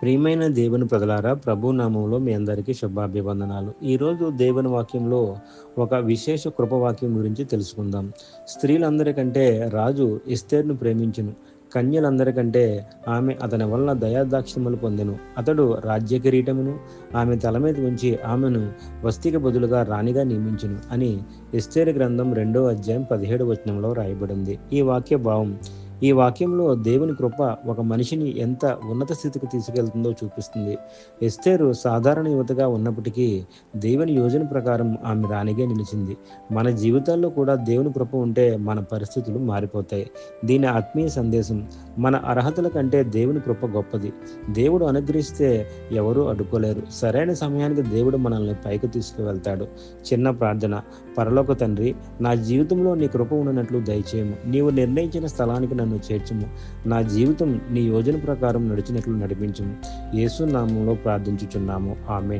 ప్రియమైన దేవుని ప్రజలారా, ప్రభు నామంలో మీ అందరికీ శుభాభివందనాలు. ఈరోజు దేవుని వాక్యంలో ఒక విశేష కృపవాక్యం గురించి తెలుసుకుందాం. స్త్రీలందరికంటే రాజు ఎస్తేరును ప్రేమించును. కన్యలందరికంటే ఆమె అతని వలన దయాదాక్షిణ్యములు పొందెను. అతడు రాజ్య కిరీటమును ఆమె తల మీద ఉంచి ఆమెను వస్తికి బదులుగా రాణిగా నియమించును అని ఎస్తేరు గ్రంథం 2 అధ్యాయం 17 వచనంలో రాయబడింది. ఈ వాక్య భావం: ఈ వాక్యంలో దేవుని కృప ఒక మనిషిని ఎంత ఉన్నత స్థితికి తీసుకెళ్తుందో చూపిస్తుంది. ఎస్తేరు సాధారణ యువతగా ఉన్నప్పటికీ దేవుని యోజన ప్రకారం ఆమె రాణిగా నిలిచింది. మన జీవితాల్లో కూడా దేవుని కృప ఉంటే మన పరిస్థితులు మారిపోతాయి. దీని ఆత్మీయ సందేశం: మన అర్హతల కంటే దేవుని కృప గొప్పది. దేవుడు అనుగ్రహిస్తే ఎవరూ అడ్డుకోలేరు. సరైన సమయానికి దేవుడు మనల్ని పైకి తీసుకువెళ్తాడు. చిన్న ప్రార్థన: పరలోక తండ్రి, నా జీవితంలో నీ కృప ఉండనట్లు దయచేయము. నీవు నిర్ణయించిన స్థలానికి నన్ను చేర్చుము. నా జీవితం నీ యోజన ప్రకారం నడిచినట్లు నడిపించుము. యేసు నామములో ప్రార్థించుచున్నాము. ఆమేన్.